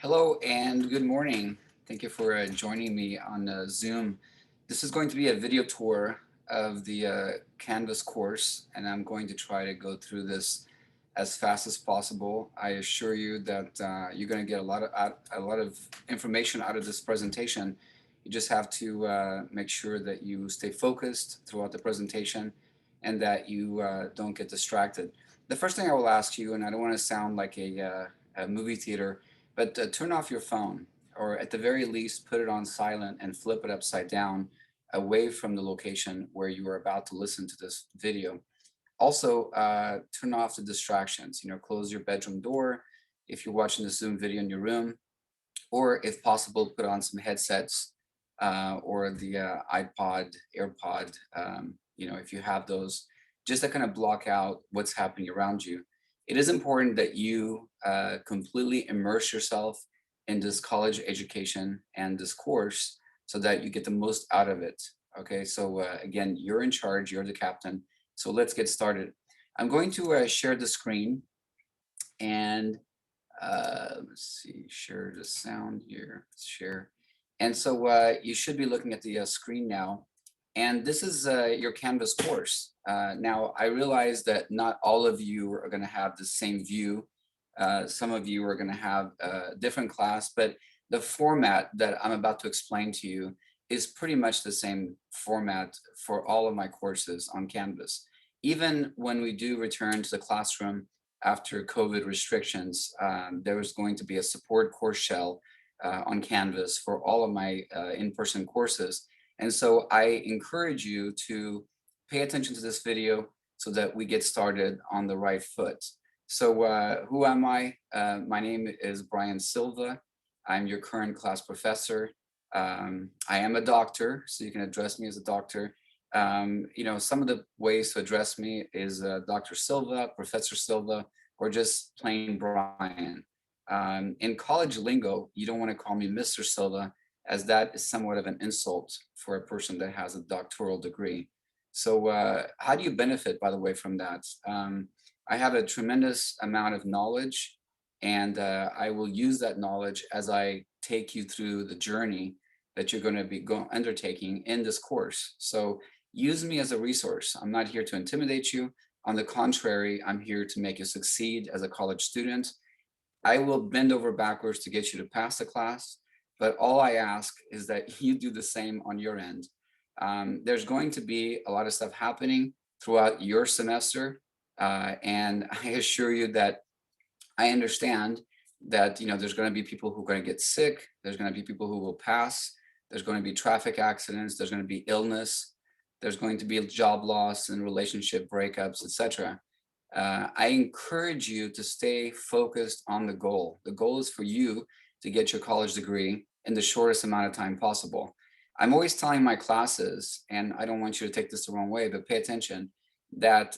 Hello and good morning. Thank you for joining me on Zoom. This is going to be a video tour of the Canvas course, and I'm going to try to go through this as fast as possible. I assure you that you're going to get a lot of information out of this presentation. You just have to make sure that you stay focused throughout the presentation and that you don't get distracted. The first thing I will ask you, and I don't want to sound like a movie theater, but turn off your phone, or at the very least, put it on silent and flip it upside down away from the location where you are about to listen to this video. Also, turn off the distractions. Close your bedroom door if you're watching the Zoom video in your room, or if possible, put on some headsets or the iPod, AirPod. If you have those, just to kind of block out what's happening around you. It is important that you completely immerse yourself in this college education and this course so that you get the most out of it. Okay, so again, you're in charge, you're the captain. So let's get started. I'm going to share the screen and let's see, share the sound here, share. And so you should be looking at the screen now. And this is your Canvas course. Now, I realize that not all of you are going to have the same view. Some of you are going to have a different class, but the format that I'm about to explain to you is pretty much the same format for all of my courses on Canvas. Even when we do return to the classroom after COVID restrictions, there is going to be a support course shell on Canvas for all of my in-person courses. And so I encourage you to pay attention to this video so that we get started on the right foot. So who am I? My name is Brian Silva. I'm your current class professor. I am a doctor, so you can address me as a doctor. Some of the ways to address me is Dr. Silva, Professor Silva, or just plain Brian. In college lingo, you don't want to call me Mr. Silva, as that is somewhat of an insult for a person that has a doctoral degree. So how do you benefit, by the way, from that? I have a tremendous amount of knowledge, and I will use that knowledge as I take you through the journey that you're going to be undertaking in this course. So use me as a resource. I'm not here to intimidate you. On the contrary, I'm here to make you succeed as a college student. I will bend over backwards to get you to pass the class, but all I ask is that you do the same on your end. There's going to be a lot of stuff happening throughout your semester, and I assure you that I understand that there's going to be people who are going to get sick. There's going to be people who will pass. There's going to be traffic accidents. There's going to be illness. There's going to be job loss and relationship breakups, etc. I encourage you to stay focused on the goal. The goal is for you to get your college degree in the shortest amount of time possible. I'm always telling my classes, and I don't want you to take this the wrong way, but pay attention, that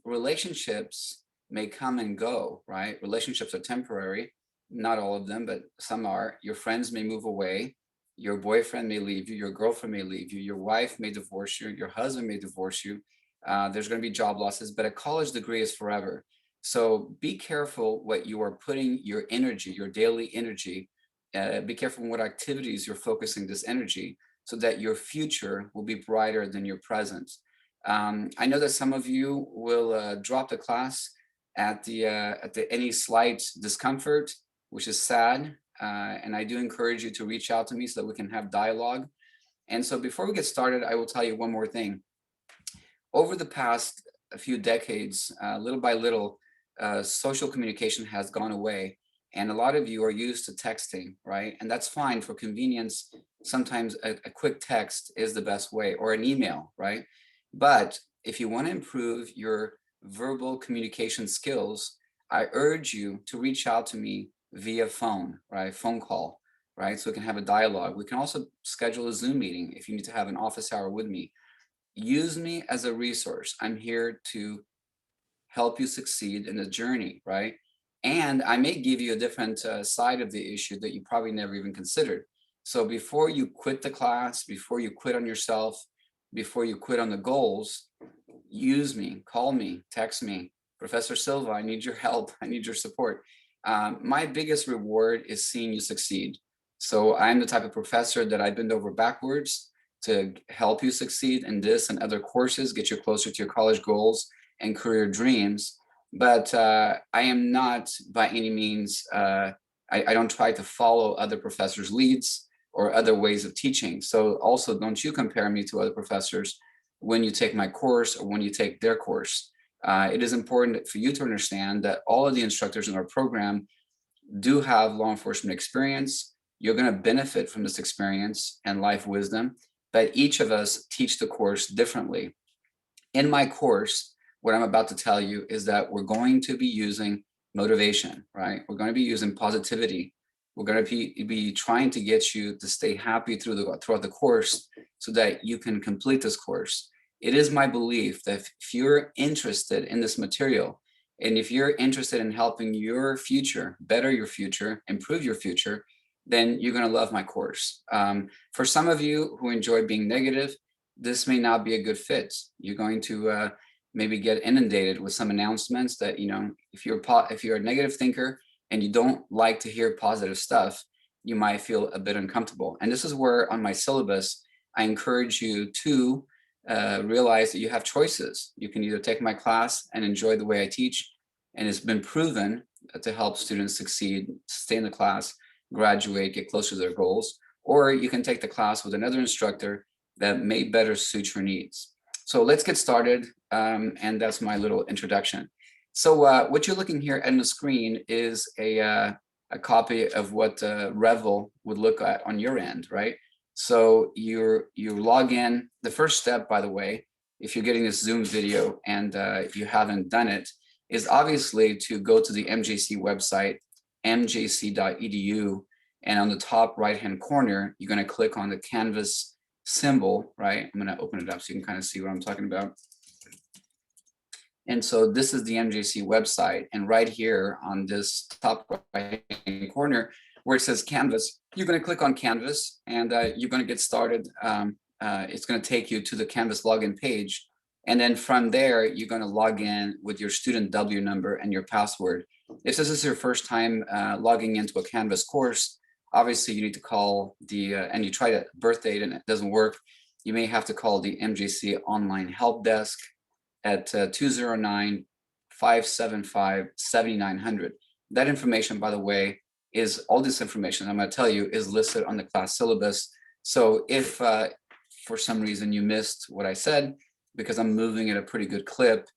relationships may come and go, right? Relationships are temporary. not all of them, but some are. Your friends may move away. Your boyfriend may leave you. Your girlfriend may leave you. Your wife may divorce you. Your husband may divorce you. There's going to be job losses, but a college degree is forever. So be careful what you are putting your energy, your daily energy. Be careful what activities you're focusing this energy so that your future will be brighter than your present. I know that some of you will drop the class at the any slight discomfort, which is sad. And I do encourage you to reach out to me so that we can have dialogue. And so before we get started, I will tell you one more thing. Over the past a few decades, little by little, social communication has gone away. And a lot of you are used to texting, right? And that's fine for convenience. Sometimes a quick text is the best way, or an email, right? But if you want to improve your verbal communication skills, I urge you to reach out to me via phone, right? Phone call, right? So we can have a dialogue. We can also schedule a Zoom meeting if you need to have an office hour with me. Use me as a resource. I'm here to help you succeed in the journey, right? And I may give you a different side of the issue that you probably never even considered. So before you quit the class, before you quit on yourself, before you quit on the goals, use me, call me, text me. Professor Silva, I need your help. I need your support. My biggest reward is seeing you succeed. So I'm the type of professor that I bend over backwards to help you succeed in this and other courses, get you closer to your college goals and career dreams. But I am not by any means, I don't try to follow other professors' leads or other ways of teaching. So also don't you compare me to other professors when you take my course or when you take their course. It is important for you to understand that all of the instructors in our program do have law enforcement experience. You're going to benefit from this experience and life wisdom, but each of us teach the course differently. In my course, what I'm about to tell you is that we're going to be using motivation, right? We're going to be using positivity. We're going to be trying to get you to stay happy throughout the course so that you can complete this course. It is my belief that if you're interested in this material, and if you're interested in helping your future, better your future, improve your future, then you're going to love my course. For some of you who enjoy being negative, this may not be a good fit. You're going to maybe get inundated with some announcements that, if you're a negative thinker and you don't like to hear positive stuff, you might feel a bit uncomfortable. And this is where on my syllabus, I encourage you to realize that you have choices. You can either take my class and enjoy the way I teach, and it's been proven to help students succeed, stay in the class, graduate, get closer to their goals, or you can take the class with another instructor that may better suit your needs. So let's get started, and that's my little introduction. So what you're looking here on the screen is a copy of what Revel would look at on your end, right? So you log in. The first step, by the way, if you're getting this Zoom video and if you haven't done it, is obviously to go to the MJC website, mjc.edu, and on the top right-hand corner, you're going to click on the Canvas symbol, right? I'm going to open it up so you can kind of see what I'm talking about. And so this is the MJC website. And right here on this top right corner where it says Canvas, you're going to click on Canvas and you're going to get started. It's going to take you to the Canvas login page. And then from there, you're going to log in with your student W number and your password. If this is your first time logging into a Canvas course, obviously you need to call and you try the birth date and it doesn't work, you may have to call the MJC online help desk at 209-575-7900. That information, by the way, is all this information I'm going to tell you is listed on the class syllabus. So if for some reason you missed what I said, because I'm moving at a pretty good clip,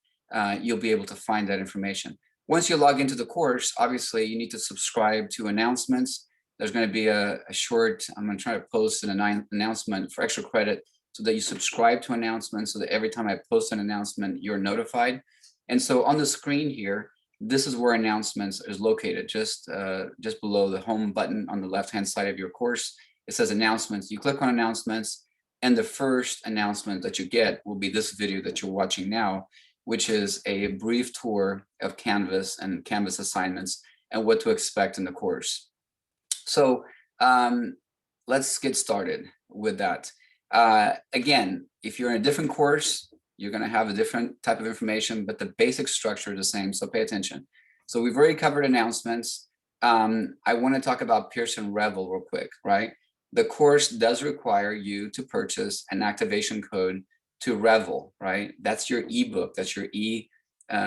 you'll be able to find that information. Once you log into the course, obviously you need to subscribe to announcements. There's going to be a short, I'm going to try to post an announcement for extra credit so that you subscribe to announcements so that every time I post an announcement, you're notified. And so on the screen here, this is where announcements is located, just below the home button on the left-hand side of your course. It says announcements. You click on announcements, and the first announcement that you get will be this video that you're watching now, which is a brief tour of Canvas and Canvas assignments. and what to expect in the course. So let's get started with that. Again, if you're in a different course, you're going to have a different type of information, but the basic structure is the same, so pay attention. So we've already covered announcements. I want to talk about Pearson Revel real quick, right? The course does require you to purchase an activation code to Revel, right? That's your ebook, that's your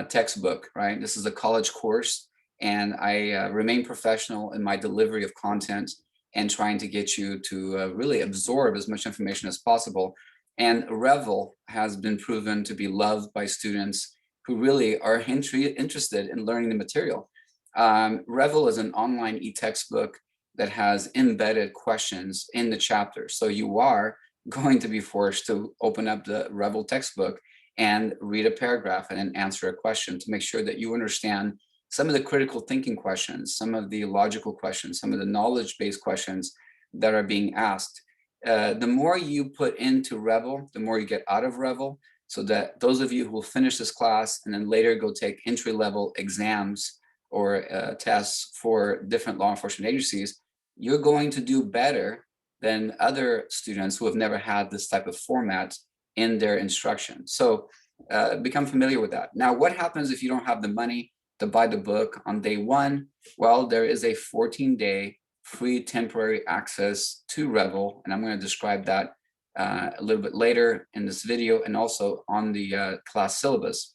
textbook, right? This is a college course, and I remain professional in my delivery of content and trying to get you to really absorb as much information as possible. And Revel has been proven to be loved by students who really are interested in learning the material. Revel is an online e-textbook that has embedded questions in the chapter. So you are going to be forced to open up the Revel textbook and read a paragraph and then answer a question to make sure that you understand some of the critical thinking questions, some of the logical questions, some of the knowledge-based questions that are being asked. The more you put into Revel, the more you get out of Revel, so that those of you who will finish this class and then later go take entry-level exams or tests for different law enforcement agencies, you're going to do better than other students who have never had this type of format in their instruction. So become familiar with that. Now, what happens if you don't have the money to buy the book on day one? Well, there is a 14-day free temporary access to Revel, and I'm going to describe that a little bit later in this video and also on the class syllabus.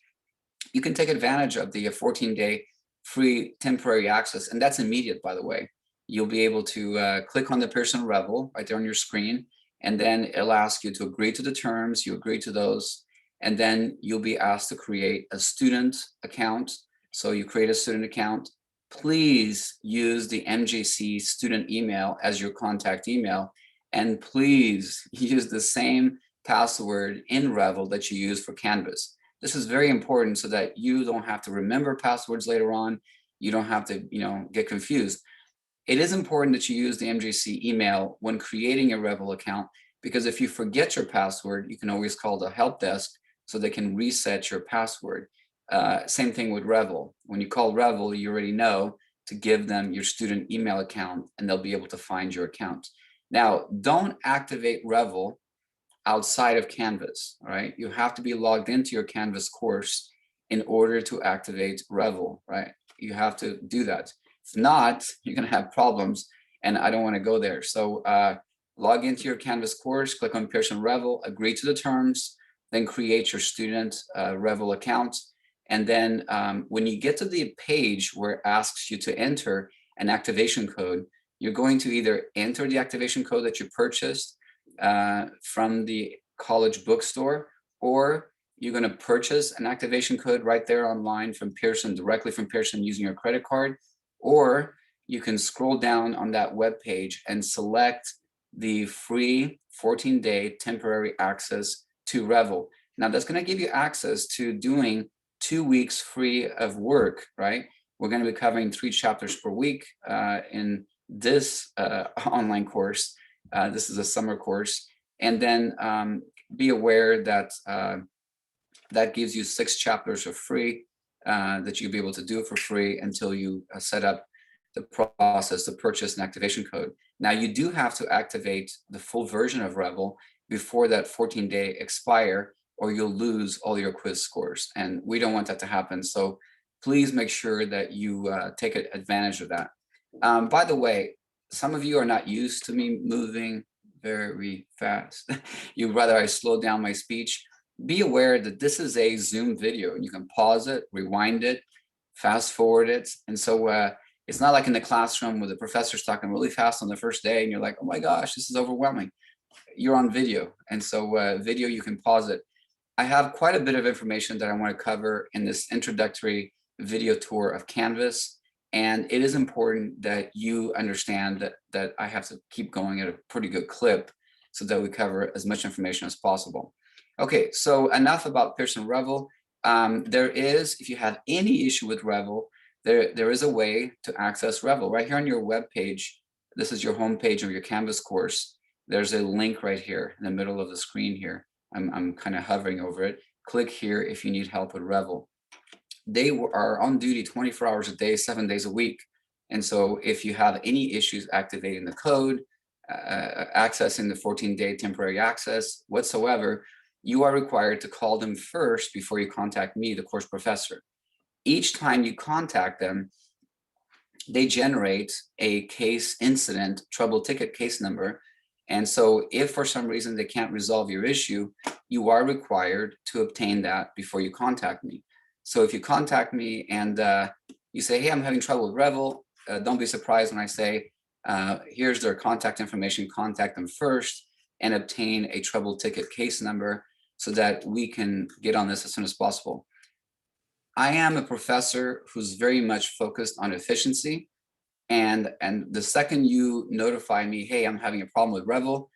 You can take advantage of the 14-day free temporary access, and that's immediate, by the way. You'll be able to click on the Pearson Revel right there on your screen, and then it'll ask you to agree to the terms. You agree to those, and then you'll be asked to create a student account. So you create a student account. Please use the MJC student email as your contact email, and please use the same password in Revel that you use for Canvas. This is very important so that you don't have to remember passwords later on. You don't have to, get confused. It is important that you use the MJC email when creating a Revel account, because if you forget your password, you can always call the help desk so they can reset your password. Same thing with Revel. When you call Revel, you already know to give them your student email account and they'll be able to find your account. Now, don't activate Revel outside of Canvas, all right? You have to be logged into your Canvas course in order to activate Revel, right? You have to do that. If not, you're gonna have problems, and I don't wanna go there. So log into your Canvas course, click on Pearson Revel, agree to the terms, then create your student Revel account. And then when you get to the page where it asks you to enter an activation code, you're going to either enter the activation code that you purchased from the college bookstore, or you're going to purchase an activation code right there online from Pearson, directly from Pearson using your credit card, or you can scroll down on that web page and select the free 14-day temporary access to Revel. Now that's going to give you access to doing 2 weeks free of work, right? We're going to be covering 3 chapters per week in this online course. This is a summer course. And then be aware that that gives you 6 chapters for free that you'll be able to do for free until you set up the process to purchase an activation code. Now, you do have to activate the full version of Revel before that 14-day expire, or you'll lose all your quiz scores. And we don't want that to happen. So please make sure that you take advantage of that. By the way, some of you are not used to me moving very fast. You'd rather I slow down my speech. Be aware that this is a Zoom video. You can pause it, rewind it, fast forward it. And so it's not like in the classroom where the professor's talking really fast on the first day and you're like, oh my gosh, this is overwhelming. You're on video. And so video, you can pause it. I have quite a bit of information that I want to cover in this introductory video tour of Canvas. And it is important that you understand that I have to keep going at a pretty good clip so that we cover as much information as possible. Okay, so enough about Pearson Revel. There is, if you have any issue with Revel, there is a way to access Revel. Right here on your web page, this is your home page of your Canvas course. There's a link right here in the middle of the screen here. I'm kind of hovering over it. Click here if you need help with Revel. They are on duty 24 hours a day, 7 days a week. And so if you have any issues activating the code, accessing the 14-day temporary access whatsoever, you are required to call them first before you contact me, the course professor. Each time you contact them, they generate a case incident trouble ticket case number. And so if for some reason they can't resolve your issue, you are required to obtain that before you contact me. So if you contact me and you say, hey, I'm having trouble with Revel, don't be surprised when I say, here's their contact information, contact them first and obtain a trouble ticket case number so that we can get on this as soon as possible. I am a professor who's very much focused on efficiency. And the second you notify me, hey, I'm having a problem with Revel,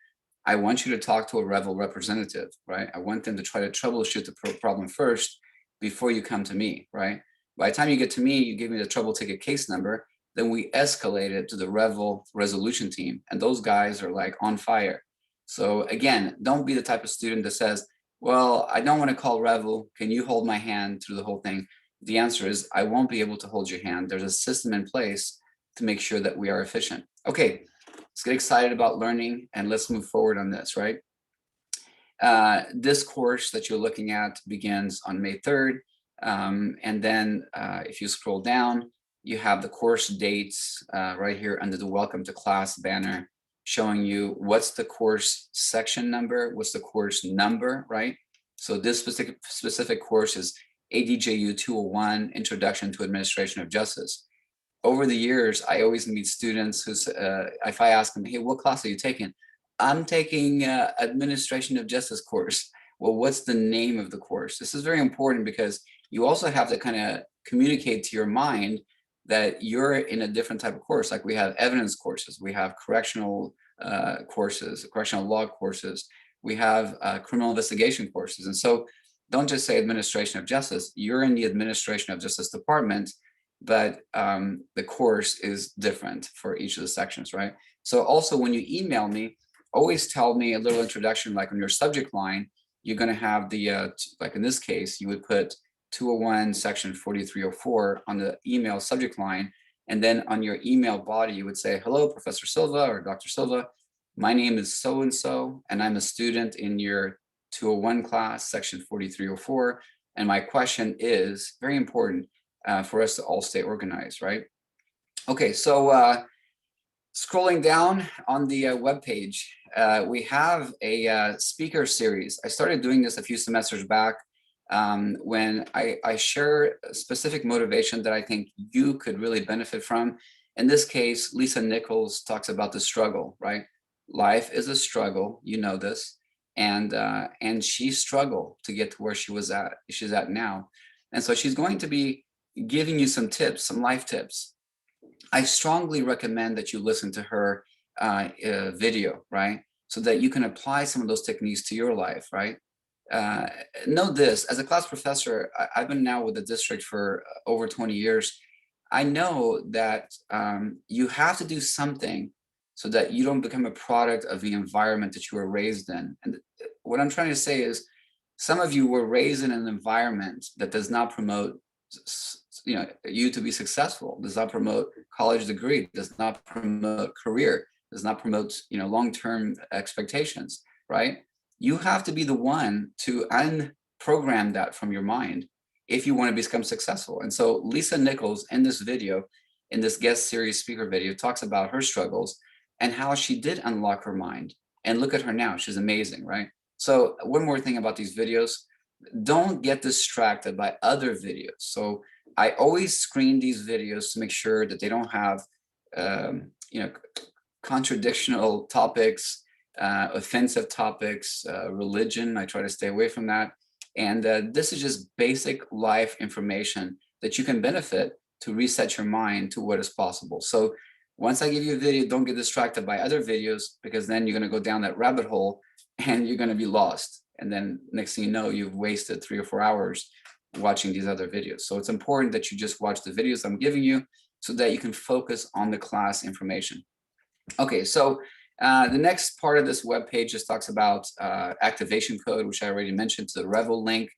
I want you to talk to a Revel representative, right? I want them to try to troubleshoot the problem first before you come to me, right? By the time you get to me, you give me the trouble ticket case number, then we escalate it to the Revel resolution team. And those guys are like on fire. So again, don't be the type of student that says, well, I don't want to call Revel. Can you hold my hand through the whole thing? The answer is, I won't be able to hold your hand. There's a system in place to make sure that we are efficient. Okay, let's get excited about learning and let's move forward on this, right? This course that you're looking at begins on May 3rd. And then if you scroll down, you have the course dates right here under the Welcome to Class banner, showing you what's the course section number, what's the course number, right? So this specific course is ADJU 201, Introduction to Administration of Justice. Over the years, I always meet students who, if I ask them, hey, what class are you taking? I'm taking Administration of Justice course. Well, what's the name of the course? This is very important because you also have to kind of communicate to your mind that you're in a different type of course. Like we have evidence courses, we have correctional courses, correctional law courses, we have criminal investigation courses. And so don't just say Administration of Justice, you're in the Administration of Justice department, but the course is different for each of the sections, right? So also when you email me, always tell me a little introduction, like on your subject line, you're gonna have the, like in this case, you would put 201 section 4304 on the email subject line. And then on your email body, you would say, hello, Professor Silva or Dr. Silva. My name is so-and-so, and I'm a student in your 201 class, section 4304. And my question is very important for us to all stay organized, right? Okay, so scrolling down on the webpage, we have a speaker series. I started doing this a few semesters back when I share a specific motivation that I think you could really benefit from. In this case, Lisa Nichols talks about the struggle, right? Life is a struggle, you know this, and she struggled to get to where she's at now. And so she's going to be giving you some tips, some life tips. I strongly recommend that you listen to her video, right? So that you can apply some of those techniques to your life, right? Know this, as a class professor, I've been now with the district for over 20 years. I know that you have to do something so that you don't become a product of the environment that you were raised in. And what I'm trying to say is, some of you were raised in an environment that does not promote you to be successful, does not promote college degree, does not promote career, does not promote long-term expectations, right? You have to be the one to unprogram that from your mind if you want to become successful. And so Lisa Nichols in this video, in this guest series speaker video, talks about her struggles and how she did unlock her mind. And look at her now, she's amazing, right? So one more thing about these videos, don't get distracted by other videos. So I always screen these videos to make sure that they don't have, contradictional topics, offensive topics, religion. I try to stay away from that. And this is just basic life information that you can benefit to reset your mind to what is possible. So once I give you a video, don't get distracted by other videos, because then you're going to go down that rabbit hole and you're going to be lost. And then next thing you know, you've wasted 3 or 4 hours watching these other videos. So it's important that you just watch the videos I'm giving you so that you can focus on the class information. Okay, so the next part of this webpage just talks about activation code, which I already mentioned, to the Revel link.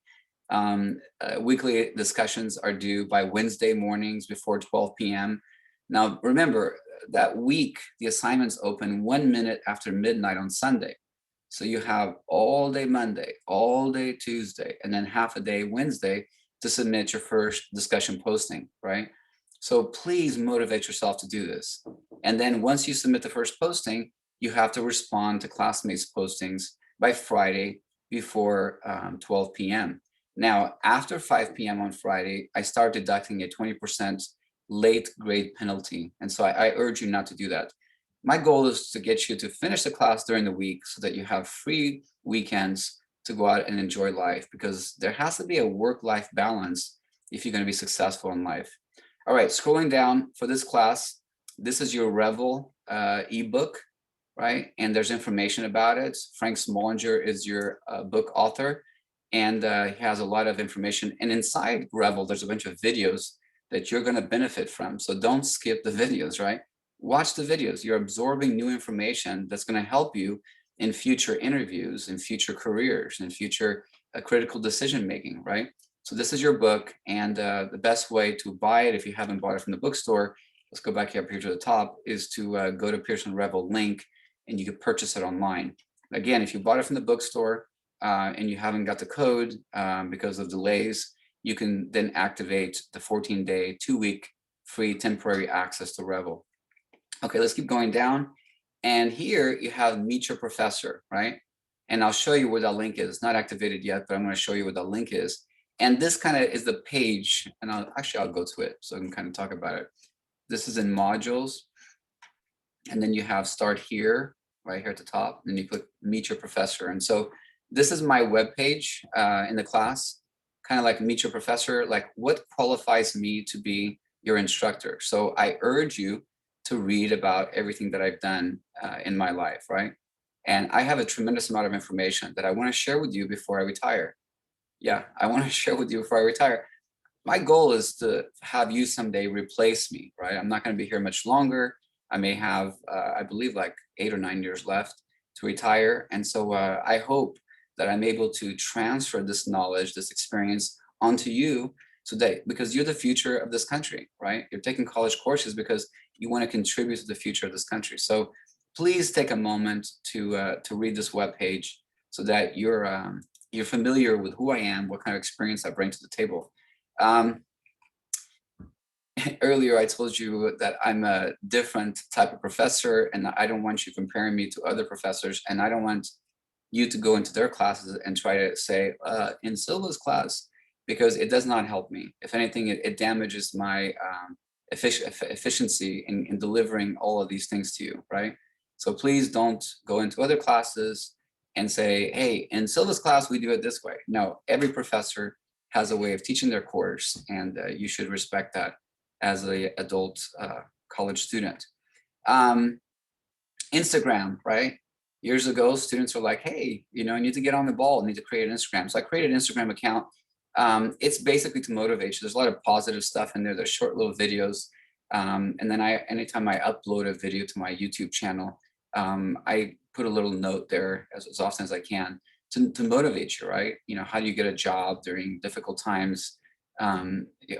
Weekly discussions are due by Wednesday mornings before 12 p.m. Now, remember that week, the assignments open 1 minute after midnight on Sunday. So you have all day Monday, all day Tuesday, and then half a day Wednesday to submit your first discussion posting, right? So please motivate yourself to do this. And then once you submit the first posting, you have to respond to classmates' postings by Friday before 12 p.m. Now, after 5 p.m. on Friday, I start deducting a 20% late grade penalty. And so I urge you not to do that. My goal is to get you to finish the class during the week so that you have free weekends to go out and enjoy life, because there has to be a work-life balance if you're going to be successful in life. All right, scrolling down for this class, this is your Revel ebook, right? And there's information about it. Frank Smolinger is your book author, and he has a lot of information. And inside Revel, there's a bunch of videos that you're going to benefit from. So don't skip the videos, right? Watch the videos. You're absorbing new information that's going to help you in future interviews, in future careers, in future critical decision making, right? So this is your book, and the best way to buy it, if you haven't bought it from the bookstore, let's go back up here to the top, is to go to Pearson Revel link, and you can purchase it online. Again, if you bought it from the bookstore and you haven't got the code because of delays, you can then activate the 14-day, 2-week free temporary access to Revel. Okay, let's keep going down. And here you have Meet Your Professor, right? And I'll show you where that link is. It's not activated yet, but I'm going to show you what that link is. And this kind of is the page, and I'll go to it so I can kind of talk about it. This is in modules, and then you have Start Here, right here at the top, and then you click Meet Your Professor. And so this is my web page in the class, kind of like Meet Your Professor, like what qualifies me to be your instructor. So I urge you to read about everything that I've done in my life, right? And I have a tremendous amount of information that I want to share with you before I retire. Yeah, I want to share with you before I retire. My goal is to have you someday replace me, right? I'm not going to be here much longer. I may have, I believe, like 8 or 9 years left to retire. And so I hope that I'm able to transfer this knowledge, this experience onto you today, because you're the future of this country, right? You're taking college courses because you want to contribute to the future of this country. So please take a moment to read this webpage so that you're familiar with who I am, what kind of experience I bring to the table. Earlier, I told you that I'm a different type of professor, and I don't want you comparing me to other professors, and I don't want you to go into their classes and try to say, in Silva's class, because it does not help me. If anything, it damages my efficiency in delivering all of these things to you, right? So please don't go into other classes and say, hey, in Silva's class, we do it this way. No, every professor has a way of teaching their course, and you should respect that as an adult college student. Instagram, right? Years ago, students were like, hey, you know, I need to get on the ball, I need to create an Instagram. So I created an Instagram account. It's basically to motivate you. There's a lot of positive stuff in there. There's short little videos. And then anytime I upload a video to my YouTube channel, I put a little note there as often as I can to motivate you, right? You know, how do you get a job during difficult times?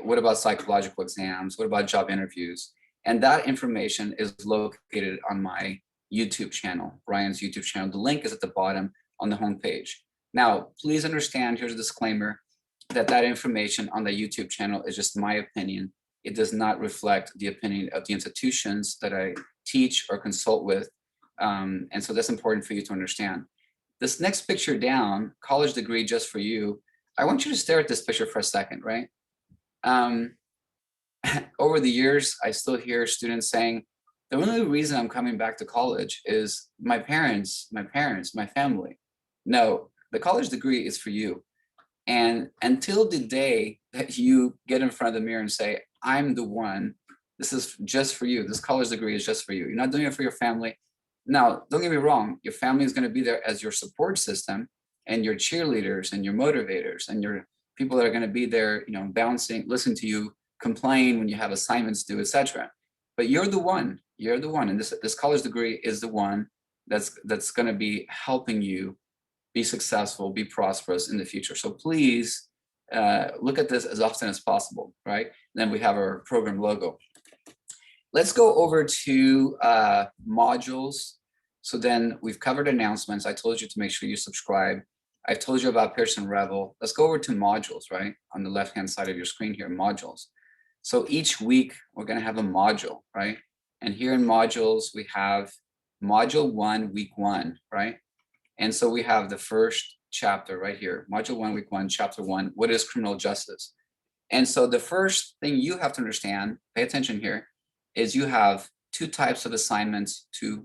What about psychological exams? What about job interviews? And that information is located on my YouTube channel, Ryan's YouTube channel. The link is at the bottom on the homepage. Now, please understand, here's a disclaimer, that information on the YouTube channel is just my opinion. It does not reflect the opinion of the institutions that I teach or consult with. And so that's important for you to understand. This next picture down, college degree just for you, I want you to stare at this picture for a second, right? Over the years, I still hear students saying, the only reason I'm coming back to college is my parents, my family. No, the college degree is for you. And until the day that you get in front of the mirror and say, I'm the one, this is just for you. This college degree is just for you. You're not doing it for your family. Now, don't get me wrong. Your family is going to be there as your support system, and your cheerleaders and your motivators and your people that are going to be there, you know, bouncing, listen to you, complain when you have assignments due, etc. But you're the one. You're the one, and this college degree is the one that's going to be helping you be successful, be prosperous in the future. So please look at this as often as possible, right? And then we have our program logo. let's go over to modules. So then we've covered announcements. I told you to make sure you subscribe. I've told you about Pearson Revel. Let's go over to modules, right? On the left-hand side of your screen here, modules. So each week we're going to have a module, right? And here in modules, we have module 1, week 1, right? And so we have the first chapter right here, module 1, week 1, chapter 1, what is criminal justice? And so the first thing you have to understand, pay attention here, is you have two types of assignments, two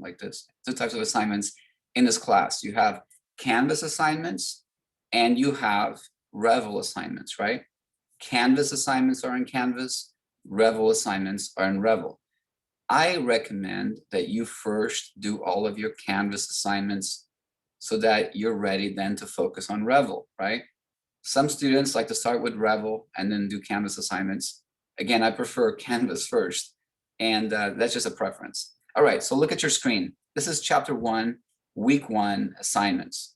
types of assignments in this class. You have Canvas assignments and you have Revel assignments, right? Canvas assignments are in Canvas, Revel assignments are in Revel. I recommend that you first do all of your Canvas assignments so that you're ready then to focus on Revel, right? Some students like to start with Revel and then do Canvas assignments. Again, I prefer Canvas first, and that's just a preference. All right, so look at your screen. This is chapter 1, week 1 assignments.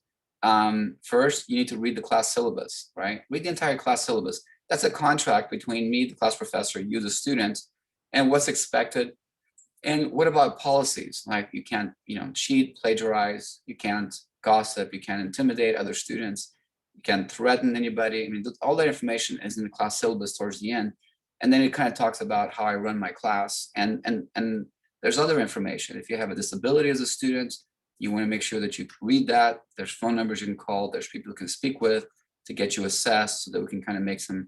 First, you need to read the class syllabus, right? Read the entire class syllabus. That's a contract between me, the class professor, you, the student, and what's expected. And what about policies? Like you can't, cheat, plagiarize, you can't gossip, you can't intimidate other students, you can't threaten anybody. I mean, all that information is in the class syllabus towards the end. And then it kind of talks about how I run my class. And there's other information. If you have a disability as a student, you want to make sure that you read that. There's phone numbers you can call. There's people you can speak with to get you assessed so that we can kind of make some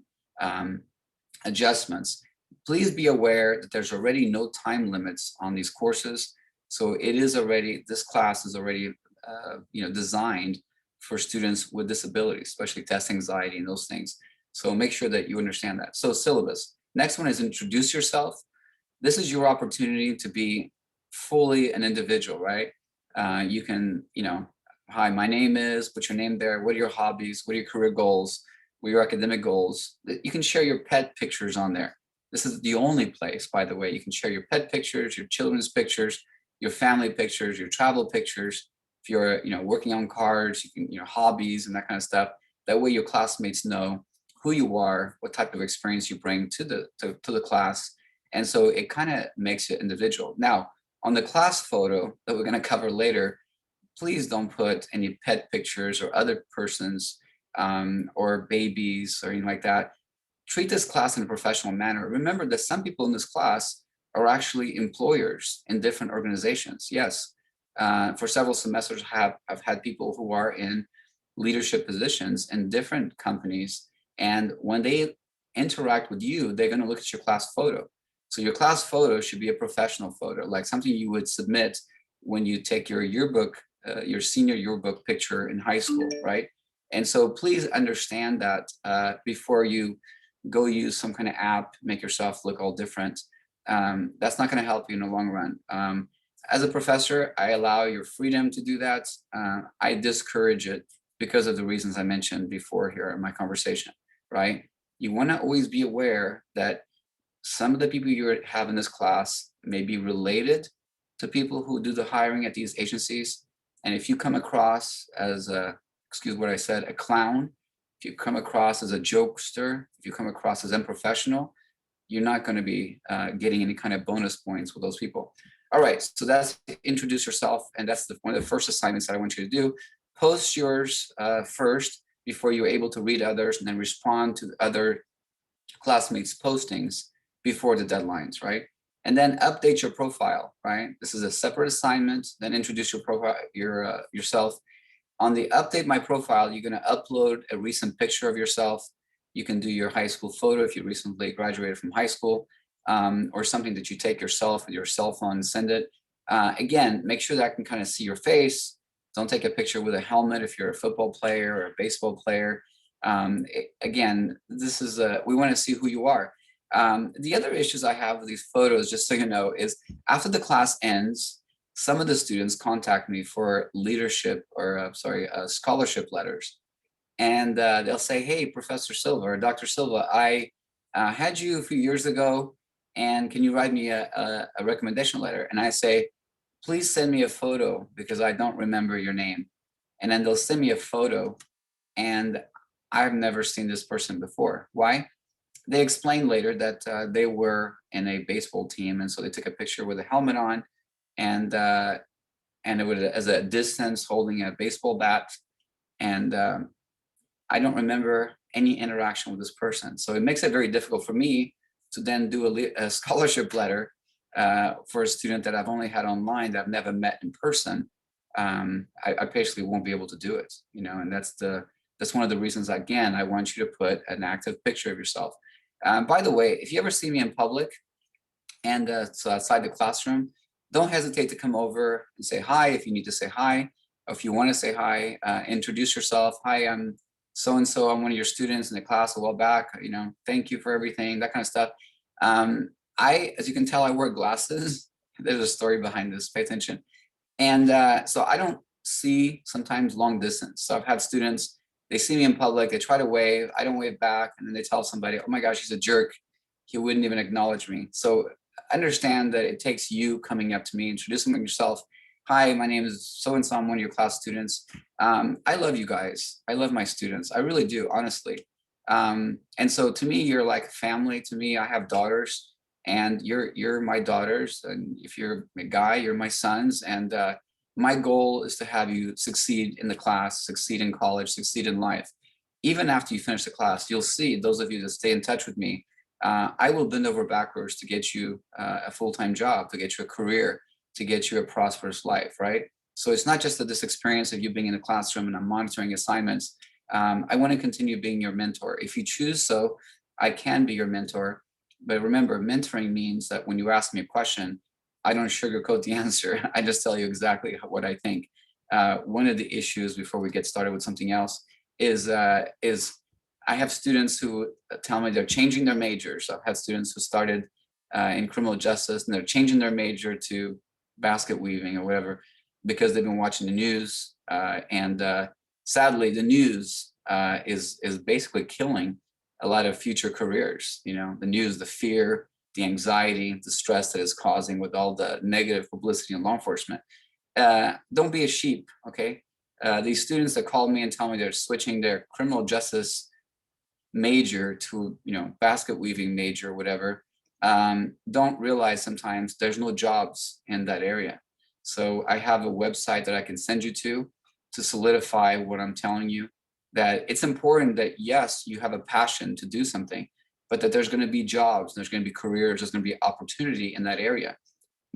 adjustments. Please be aware that there's already no time limits on these courses. So it is already, this class is already, designed for students with disabilities, especially test anxiety and those things. So make sure that you understand that. So syllabus. Next one is introduce yourself. This is your opportunity to be fully an individual, right? You can, hi, my name is, put your name there. What are your hobbies? What are your career goals? What are your academic goals? You can share your pet pictures on there. This is the only place, by the way, you can share your pet pictures, your children's pictures, your family pictures, your travel pictures. If you're, working on cars, you can, hobbies and that kind of stuff. That way your classmates know who you are, what type of experience you bring to the class. And so it kind of makes you individual. Now, on the class photo that we're going to cover later, please don't put any pet pictures or other persons or babies or anything like that. Treat this class in a professional manner. Remember that some people in this class are actually employers in different organizations. Yes, for several semesters, I've had people who are in leadership positions in different companies. And when they interact with you, they're going to look at your class photo. So your class photo should be a professional photo, like something you would submit when you take your yearbook, your senior yearbook picture in high school, right? And so please understand that before you go use some kind of app, make yourself look all different. That's not going to help you in the long run. As a professor, I allow your freedom to do that. I discourage it because of the reasons I mentioned before here in my conversation, right? You want to always be aware that some of the people you have in this class may be related to people who do the hiring at these agencies. And if you come across as excuse what I said, a clown, if you come across as a jokester, if you come across as unprofessional, you're not going to be getting any kind of bonus points with those people. All right, so that's introduce yourself, and that's one of the first assignments that I want you to do. Post yours first before you're able to read others, and then respond to other classmates' postings before the deadlines, right? And then update your profile, right? This is a separate assignment. Then introduce your profile, yourself. On the update my profile, you're going to upload a recent picture of yourself. You can do your high school photo if you recently graduated from high school, or something that you take yourself with your cell phone and send it. Again, make sure that I can kind of see your face. Don't take a picture with a helmet if you're a football player or a baseball player. Again, this is we want to see who you are. The other issues I have with these photos, just so you know, is after the class ends, some of the students contact me for leadership or scholarship letters. And they'll say, hey, Professor Silva or Dr. Silva, I had you a few years ago, and can you write me a recommendation letter? And I say, please send me a photo because I don't remember your name. And then they'll send me a photo, and I've never seen this person before. Why? they explained later that they were in a baseball team, and so they took a picture with a helmet on, and it was as a distance holding a baseball bat, and I don't remember any interaction with this person. So it makes it very difficult for me to then do a scholarship letter for a student that I've only had online that I've never met in person. I basically won't be able to do it, you know, and that's one of the reasons, again, I want you to put an active picture of yourself. By the way, if you ever see me in public and so outside the classroom, don't hesitate to come over and say hi if you need to say hi. Or if you want to say hi, introduce yourself. Hi, I'm so and so. I'm one of your students in the class a while back. You know, thank you for everything. That kind of stuff. As you can tell, I wear glasses. There's a story behind this. Pay attention. And so I don't see sometimes long distance. So I've had students, they see me in public, they try to wave, I don't wave back, and then they tell somebody, oh my gosh, he's a jerk. He wouldn't even acknowledge me. So understand that it takes you coming up to me, introducing yourself. Hi, my name is so-and-so, I'm one of your class students. I love you guys. I love my students. I really do, honestly. And so to me, you're like family to me. I have daughters and you're my daughters. And if you're a guy, you're my sons. And my goal is to have you succeed in the class, succeed in college, succeed in life. Even after you finish the class, you'll see, those of you that stay in touch with me, I will bend over backwards to get you a full-time job, to get you a career, to get you a prosperous life, right? So it's not just that this experience of you being in the classroom and I'm monitoring assignments. I want to continue being your mentor. If you choose so, I can be your mentor. But remember, mentoring means that when you ask me a question, I don't sugarcoat the answer. I just tell you exactly what I think. One of the issues before we get started with something else is I have students who tell me they're changing their majors. I've had students who started in criminal justice and they're changing their major to basket weaving or whatever because they've been watching the news. Sadly, the news is basically killing a lot of future careers. You know, the news, the fear, the anxiety, the stress that it's causing with all the negative publicity in law enforcement. Don't be a sheep, okay? These students that call me and tell me they're switching their criminal justice major to, you know, basket weaving major or whatever, don't realize sometimes there's no jobs in that area. So I have a website that I can send you to solidify what I'm telling you, that it's important that yes, you have a passion to do something, but that there's going to be jobs, there's going to be careers, there's going to be opportunity in that area.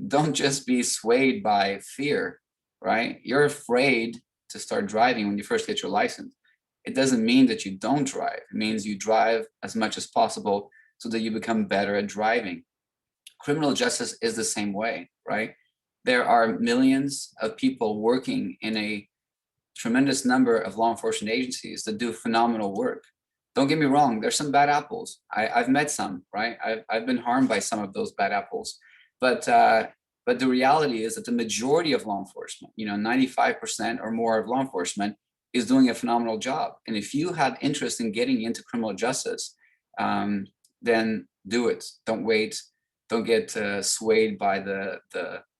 Don't just be swayed by fear, right? You're afraid to start driving when you first get your license. It doesn't mean that you don't drive. It means you drive as much as possible so that you become better at driving. Criminal justice is the same way, right? There are millions of people working in a tremendous number of law enforcement agencies that do phenomenal work. Don't get me wrong, there's some bad apples. I've met some, right? I've been harmed by some of those bad apples. But the reality is that the majority of law enforcement, you know, 95% or more of law enforcement is doing a phenomenal job. And if you have interest in getting into criminal justice, then do it. Don't wait. Don't get swayed by the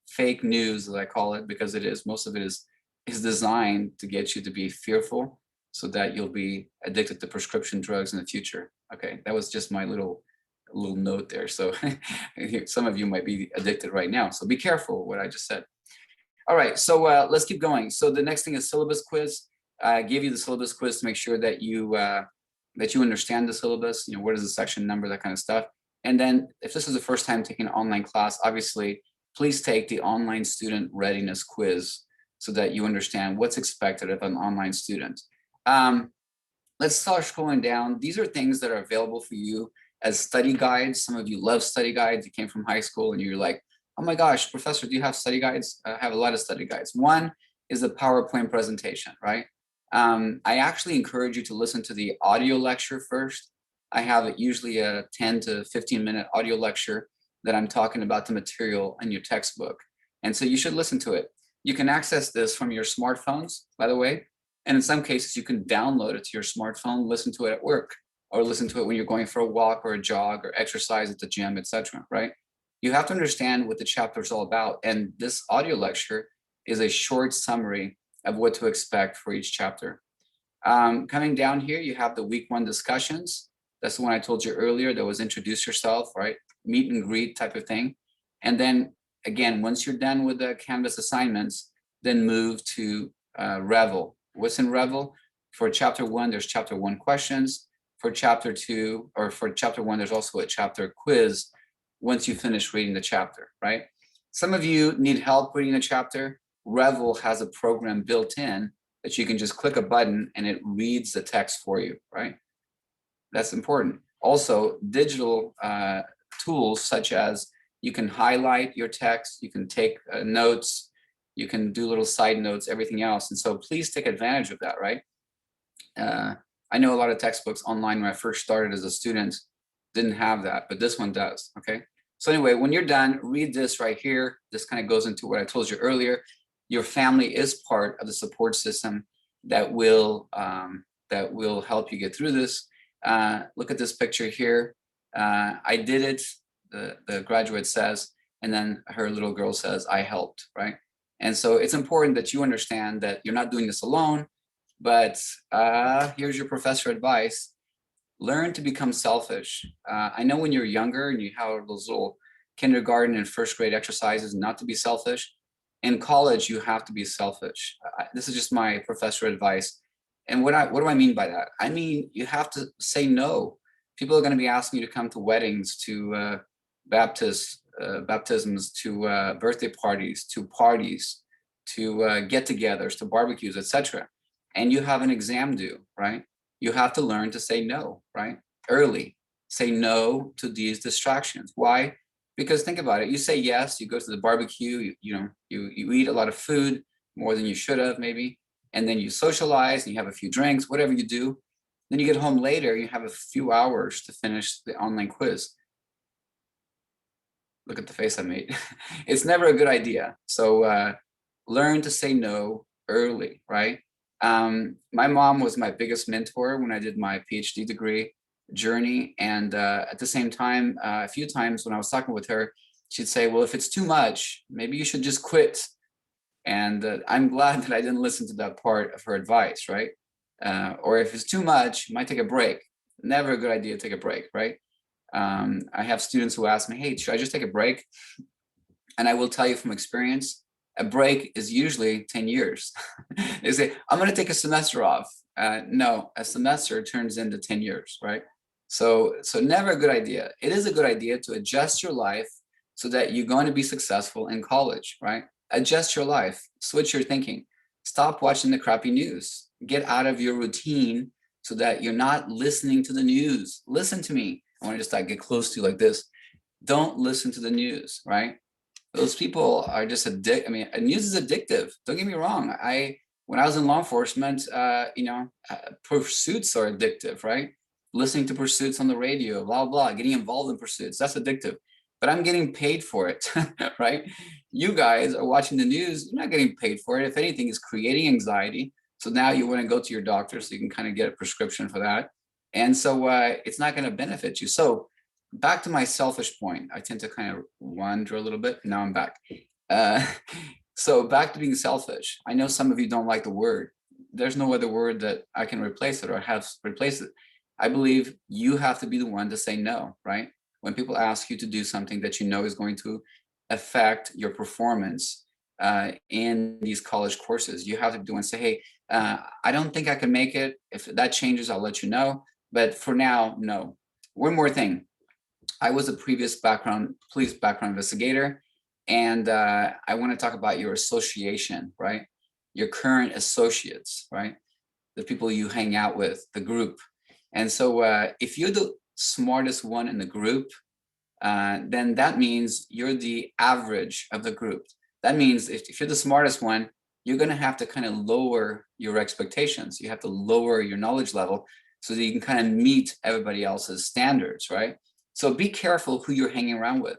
fake news, as I call it, because it is, most of it is designed to get you to be fearful so that you'll be addicted to prescription drugs in the future. Okay, that was just my little note there. So some of you might be addicted right now. So be careful what I just said. All right, so let's keep going. So the next thing is syllabus quiz. I gave you the syllabus quiz to make sure that you understand the syllabus, you know, what is the section number, that kind of stuff. And then if this is the first time taking an online class, obviously, please take the online student readiness quiz so that you understand what's expected of an online student. Let's start scrolling down. These are things that are available for you as study guides. Some of you love study guides. You came from high school and you're like, oh my gosh, professor, do you have study guides? I have a lot of study guides. One is a PowerPoint presentation, right? I actually encourage you to listen to the audio lecture first. I have usually a 10 to 15-minute audio lecture that I'm talking about the material in your textbook. And so you should listen to it. You can access this from your smartphones, by the way. And in some cases, you can download it to your smartphone, listen to it at work, or listen to it when you're going for a walk or a jog or exercise at the gym, etc. Right? You have to understand what the chapter is all about. And this audio lecture is a short summary of what to expect for each chapter. Coming down here, you have the week 1 discussions. That's the one I told you earlier. That was introduce yourself, right? Meet and greet type of thing. And then again, once you're done with the Canvas assignments, then move to Revel. What's in Revel? For chapter 1, there's chapter 1 questions. For chapter 2, or for chapter 1, there's also a chapter quiz once you finish reading the chapter, right? Some of you need help reading a chapter. Revel has a program built in that you can just click a button and it reads the text for you, right? That's important. Also, digital tools such as you can highlight your text, you can take notes, you can do little side notes, everything else. And so please take advantage of that, right? I know a lot of textbooks online when I first started as a student didn't have that, but this one does, okay? So anyway, when you're done, read this right here. This kind of goes into what I told you earlier. Your family is part of the support system that will help you get through this. Look at this picture here. I did it, the graduate says, and then her little girl says, I helped, right? And so it's important that you understand that you're not doing this alone, but here's your professor advice. Learn to become selfish. I know when you're younger and you have those little kindergarten and first grade exercises not to be selfish. In college, you have to be selfish. This is just my professor advice. And what do I mean by that? I mean, you have to say no. People are going to be asking you to come to weddings, to baptisms, to birthday parties, to get-togethers, to barbecues, etc. And you have an exam due, right? You have to learn to say no, right? Early. Say no to these distractions. Why? Because think about it. You say yes, you go to the barbecue, you eat a lot of food, more than you should have maybe, and then you socialize and you have a few drinks, whatever you do. Then you get home later, you have a few hours to finish the online quiz. Look at the face I made. It's never a good idea. So learn to say no early, right? My mom was my biggest mentor when I did my PhD degree journey. And at the same time, a few times when I was talking with her, she'd say, well, if it's too much, maybe you should just quit. And I'm glad that I didn't listen to that part of her advice, right? Or if it's too much, you might take a break. Never a good idea to take a break, right? I have students who ask me, hey, should I just take a break? And I will tell you from experience, a break is usually 10 years. They say, I'm going to take a semester off. No, a semester turns into 10 years, right? So never a good idea. It is a good idea to adjust your life so that you're going to be successful in college, right? Adjust your life, switch your thinking, stop watching the crappy news, get out of your routine so that you're not listening to the news. Listen to me. I want to just get close to you like this. Don't listen to the news, right? Those people are just addicted. I mean, news is addictive. Don't get me wrong. When I was in law enforcement, pursuits are addictive, right? Listening to pursuits on the radio, blah, blah, getting involved in pursuits, that's addictive. But I'm getting paid for it, right? You guys are watching the news, you're not getting paid for it. If anything, it's creating anxiety. So now you want to go to your doctor so you can kind of get a prescription for that. And so it's not going to benefit you. So back to my selfish point. I tend to kind of wander a little bit. Now I'm back. So back to being selfish. I know some of you don't like the word. There's no other word that I can replace it or have replace it. I believe you have to be the one to say no, right? When people ask you to do something that you know is going to affect your performance in these college courses, you have to do and say, hey, I don't think I can make it. If that changes, I'll let you know. But for now, no. One more thing. I was a previous police background investigator, and I want to talk about your association, right? Your current associates, right? The people you hang out with, the group. And so if you're the smartest one in the group, then that means you're the average of the group. That means if you're the smartest one, you're going to have to kind of lower your expectations. You have to lower your knowledge level so that you can kind of meet everybody else's standards, right? So be careful who you're hanging around with.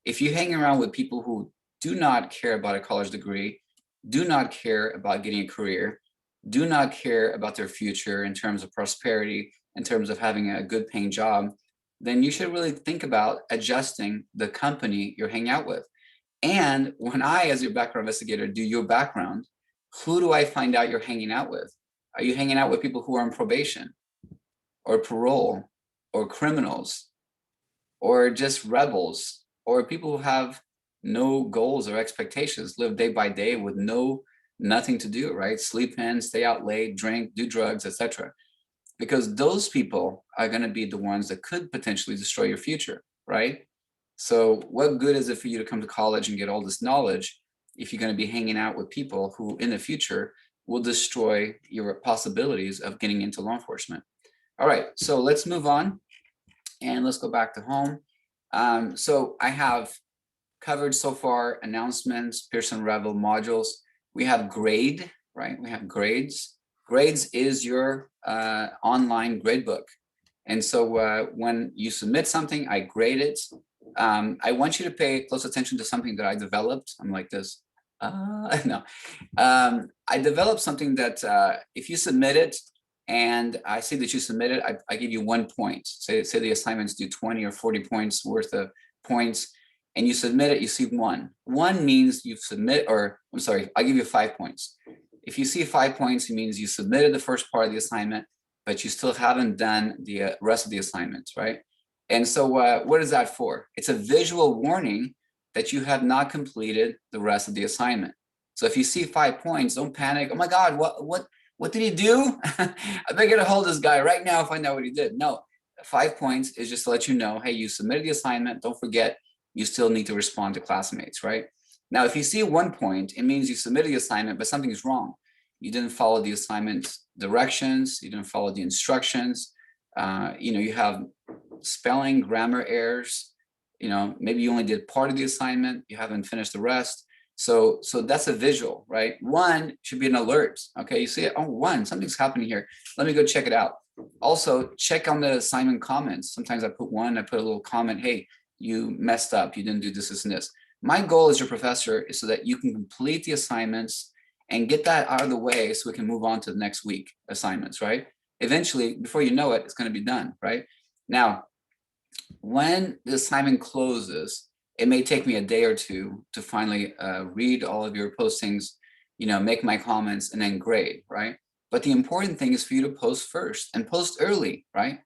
If you hang around with people who do not care about a college degree, do not care about getting a career, do not care about their future in terms of prosperity, in terms of having a good paying job, then you should really think about adjusting the company you're hanging out with. And when I, as your background investigator, do your background, who do I find out you're hanging out with? Are you hanging out with people who are on probation or parole or criminals or just rebels or people who have no goals or expectations, live day by day with nothing to do, right? Sleep in, stay out late, drink, do drugs, etc. Because those people are going to be the ones that could potentially destroy your future, right? So what good is it for you to come to college and get all this knowledge if you're going to be hanging out with people who in the future will destroy your possibilities of getting into law enforcement? All right, so let's move on and let's go back to home. So I have covered so far announcements, Pearson Revel modules. We have grade, right? We have grades. Grades is your online gradebook. And so when you submit something, I grade it. I want you to pay close attention to something that I developed. I'm like this. No. I developed something that if you submit it and I see that you submitted, I give you 1 point. Say the assignments do 20 or 40 points worth of points and you submit it, you see 1. 1 means you've submit, or I'm sorry, I'll give you 5 points. If you see 5 points, it means you submitted the first part of the assignment, but you still haven't done the rest of the assignments, right? And so what is that for? It's a visual warning that you have not completed the rest of the assignment. So if you see 5 points, don't panic. Oh my God, what did he do? I better get a hold of this guy right now and find out what he did. No, 5 points is just to let you know, hey, you submitted the assignment. Don't forget, you still need to respond to classmates, right? Now, if you see 1 point, it means you submitted the assignment, but something is wrong. You didn't follow the assignment directions. You didn't follow the instructions. You have spelling, grammar errors. Maybe you only did part of the assignment. You haven't finished the rest. So that's a visual, right? 1 should be an alert. Okay, you see it. Oh, 1, something's happening here. Let me go check it out. Also, check on the assignment comments. Sometimes I put 1, I put a little comment. Hey, you messed up. You didn't do this and this. My goal as your professor is so that you can complete the assignments and get that out of the way so we can move on to the next week assignments, right? Eventually, before you know it, it's going to be done, right? Now, when the assignment closes, it may take me a day or 2 to finally read all of your postings, make my comments and then grade, right? But the important thing is for you to post first and post early, right?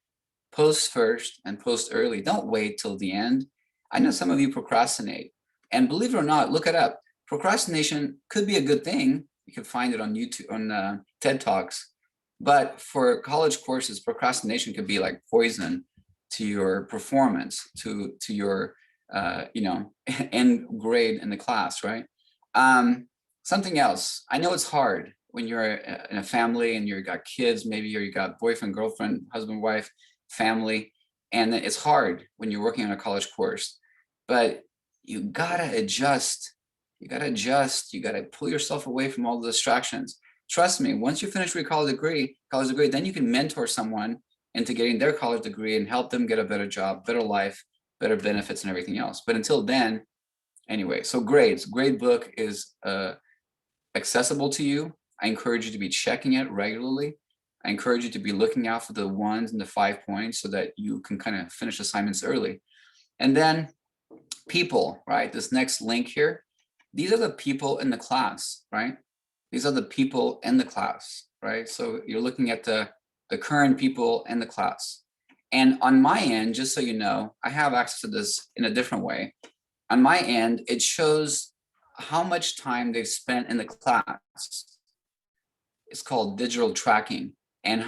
Post first and post early. Don't wait till the end. I know some of you procrastinate, and believe it or not, look it up. Procrastination could be a good thing. You can find it on YouTube, on TED Talks. But for college courses, procrastination could be like poison to your performance, to your end grade in the class, right? Something else. I know it's hard when you're in a family and you've got kids, maybe you got boyfriend, girlfriend, husband, wife, family, and it's hard when you're working on a college course, but you gotta adjust. You gotta pull yourself away from all the distractions. Trust me, once you finish with your college degree, then you can mentor someone into getting their college degree and help them get a better job, better life, better benefits and everything else. But until then, anyway, so grades. Grade book is accessible to you. I encourage you to be checking it regularly. I encourage you to be looking out for the 1s and the 5 points so that you can kind of finish assignments early. And then people, right? This next link here, these are the people in the class, right? These are the people in the class, right? So you're looking at the current people in the class. And on my end, just so you know, I have access to this in a different way. On my end, it shows how much time they've spent in the class. It's called digital tracking. And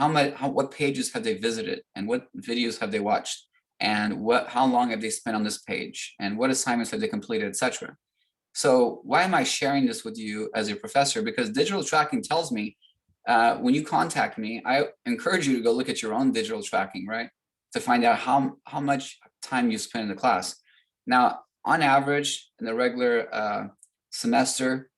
what pages have they visited, and what videos have they watched, and how long have they spent on this page, and what assignments have they completed, etc. So why am I sharing this with you as a professor? Because digital tracking tells me when you contact me, I encourage you to go look at your own digital tracking, right? To find out how much time you spend in the class. Now, on average, in the regular semester,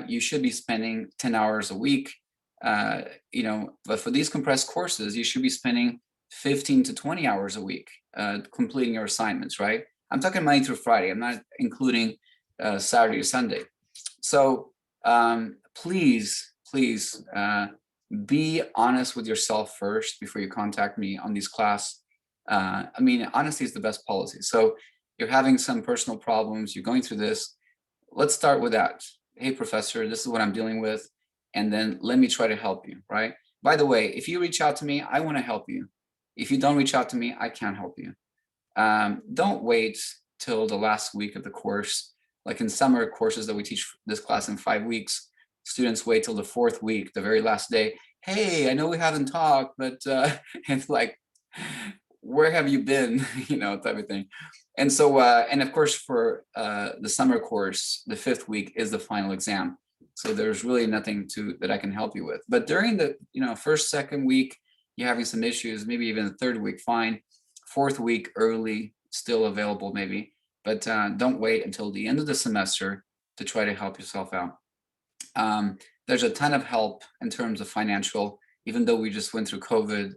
you should be spending 10 hours a week. But for these compressed courses, you should be spending 15 to 20 hours a week completing your assignments, right? I'm talking Monday through Friday. I'm not including Saturday or Sunday. So please be honest with yourself first before you contact me on these class. Honesty is the best policy. So you're having some personal problems, you're going through this. Let's start with that. Hey, professor, this is what I'm dealing with. And then let me try to help you, right? By the way, if you reach out to me, I want to help you. If you don't reach out to me, I can't help you. Don't wait till the last week of the course. Like in summer courses that we teach this class in 5 weeks, students wait till the 4th week, the very last day. Hey, I know we haven't talked, but it's like, where have you been? You know, type of thing. And so, and of course, for the summer course, the 5th week is the final exam. So there's really nothing that I can help you with. But during the, first, second week, you're having some issues, maybe even the 3rd week, fine. 4th week, early, still available maybe, but don't wait until the end of the semester to try to help yourself out. There's a ton of help in terms of financial, even though we just went through COVID,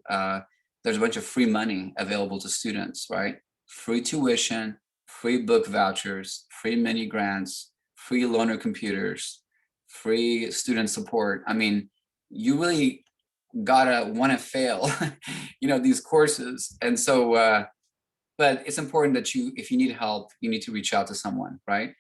there's a bunch of free money available to students, right? Free tuition, free book vouchers, free mini grants, free loaner computers, free student support. I mean, you really gotta want to fail, these courses. And so, but it's important that if you need help, you need to reach out to someone, right?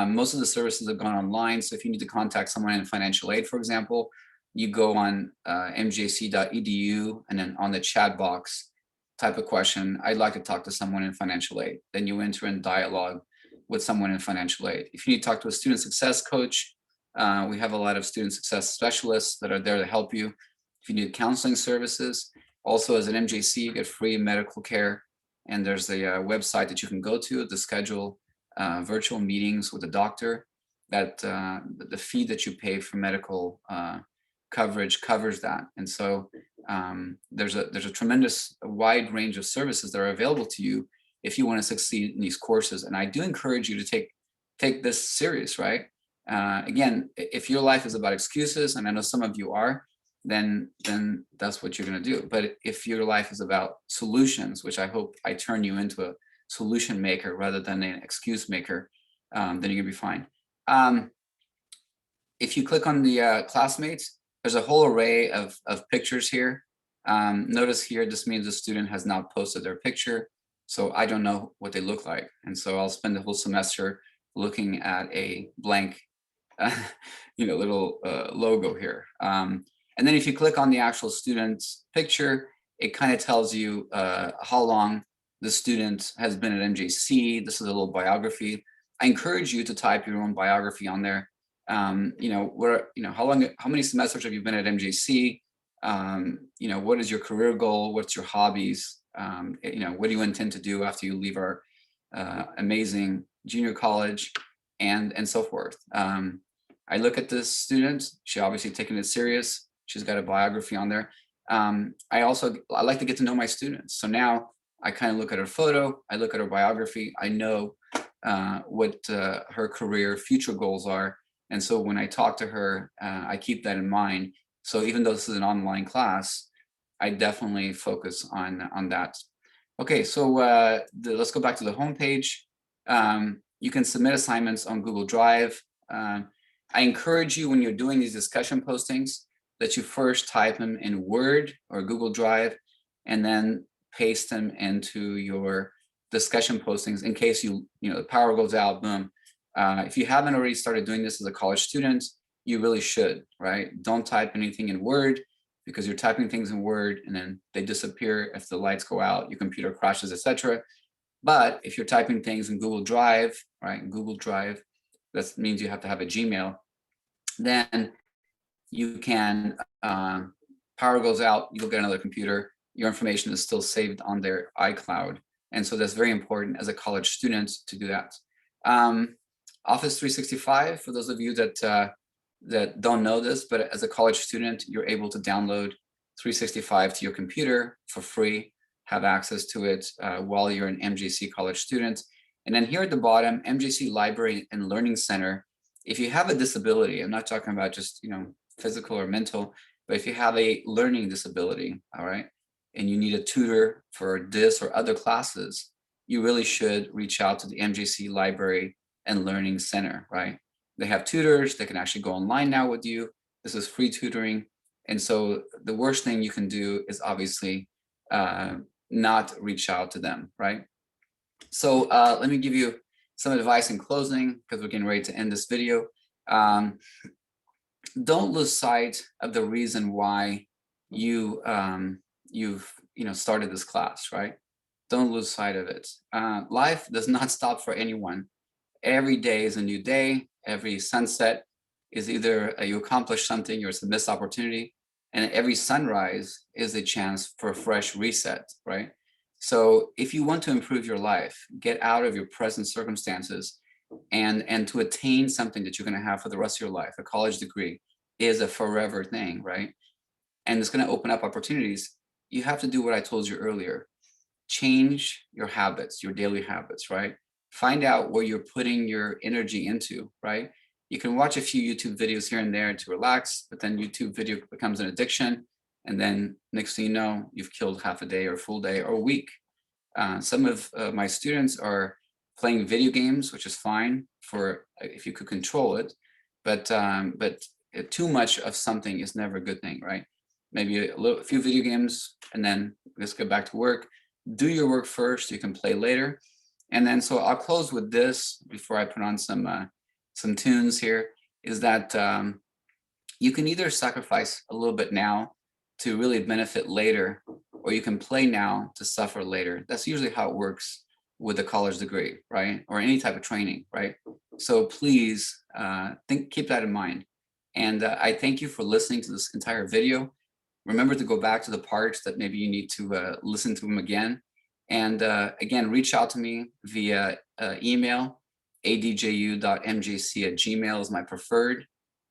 Most of the services have gone online. So if you need to contact someone in financial aid, for example, you go on mjc.edu, and then on the chat box, type of question, I'd like to talk to someone in financial aid. Then you enter in dialogue with someone in financial aid. If you need to talk to a student success coach, we have a lot of student success specialists that are there to help you. If you need counseling services, also as an MJC, you get free medical care. And there's a website that you can go to schedule virtual meetings with a doctor. That the fee that you pay for medical coverage covers that. And so there's a tremendous wide range of services that are available to you if you want to succeed in these courses. And I do encourage you to take this serious, right? Again, if your life is about excuses, and I know some of you are, then that's what you're going to do. But if your life is about solutions, which I hope I turn you into a solution maker rather than an excuse maker, then you're going to be fine. If you click on the classmates, there's a whole array of pictures here. Notice here, this means the student has not posted their picture. So I don't know what they look like. And so I'll spend the whole semester looking at a blank, little logo here. And then if you click on the actual student's picture, it kind of tells you how long the student has been at MJC. This is a little biography. I encourage you to type your own biography on there. How many semesters have you been at MJC? What is your career goal? What's your hobbies? What do you intend to do after you leave our amazing junior college, and so forth. I look at this student. She obviously taken it serious. She's got a biography on there. I like to get to know my students. So now I kind of look at her photo. I look at her biography. I know what her career future goals are. And so when I talk to her, I keep that in mind. So even though this is an online class, I definitely focus on that. Okay, so let's go back to the homepage. You can submit assignments on Google Drive. I encourage you, when you're doing these discussion postings, that you first type them in Word or Google Drive, and then paste them into your discussion postings in case the power goes out, boom. If you haven't already started doing this as a college student, you really should, right? Don't type anything in Word, because you're typing things in Word and then they disappear if the lights go out, your computer crashes, etc. But if you're typing things in Google Drive, right? Google Drive, that means you have to have a Gmail. Then you can, power goes out, you'll get another computer, your information is still saved on their iCloud. And so that's very important as a college student to do that. Office 365, for those of you that don't know this, but as a college student, you're able to download 365 to your computer for free, have access to it while you're an MJC college student. And then here at the bottom, MJC Library and Learning Center. If you have a disability, I'm not talking about just physical or mental, but if you have a learning disability, all right, and you need a tutor for this or other classes, you really should reach out to the MJC Library and Learning Center, right? They have tutors. They can actually go online now with you. This is free tutoring. And so the worst thing you can do is obviously not reach out to them, right? So let me give you some advice in closing, because we're getting ready to end this video. Don't lose sight of the reason why you've started this class, right? Don't lose sight of it. Life does not stop for anyone. Every day is a new day. Every sunset is either you accomplish something or it's a missed opportunity. And every sunrise is a chance for a fresh reset, right? So if you want to improve your life, get out of your present circumstances and to attain something that you're going to have for the rest of your life. A college degree is a forever thing, right? And it's going to open up opportunities. You have to do what I told you earlier. Change your habits, your daily habits, right? Find out where you're putting your energy into, right? You can watch a few YouTube videos here and there to relax, but then YouTube video becomes an addiction. And then next thing you know, you've killed half a day or a full day or a week. Some of my students are playing video games, which is fine for if you could control it, but too much of something is never a good thing, right? Maybe a few video games, and then let's get back to work. Do your work first. You can play later, and then so I'll close with this before I put on some tunes here. Is that you can either sacrifice a little bit now to really benefit later, or you can play now to suffer later. That's usually how it works with a college degree, right? Or any type of training, right? So please keep that in mind. And I thank you for listening to this entire video. Remember to go back to the parts that maybe you need to listen to them again. And again, reach out to me via email. adju.mjc@gmail is my preferred.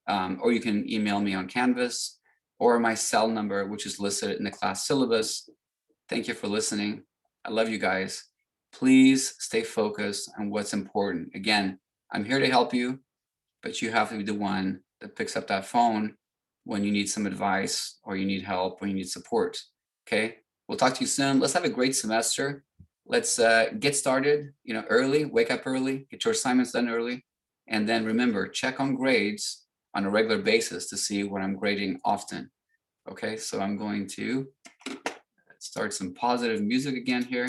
Or you can email me on Canvas, or my cell number, which is listed in the class syllabus. Thank you for listening. I love you guys. Please stay focused on what's important. Again, I'm here to help you, but you have to be the one that picks up that phone when you need some advice or you need help or you need support. Okay, we'll talk to you soon. Let's have a great semester. Let's get started, early, wake up early, get your assignments done early. And then remember, check on grades on a regular basis to see what I'm grading often. Okay, so I'm going to start some positive music again here.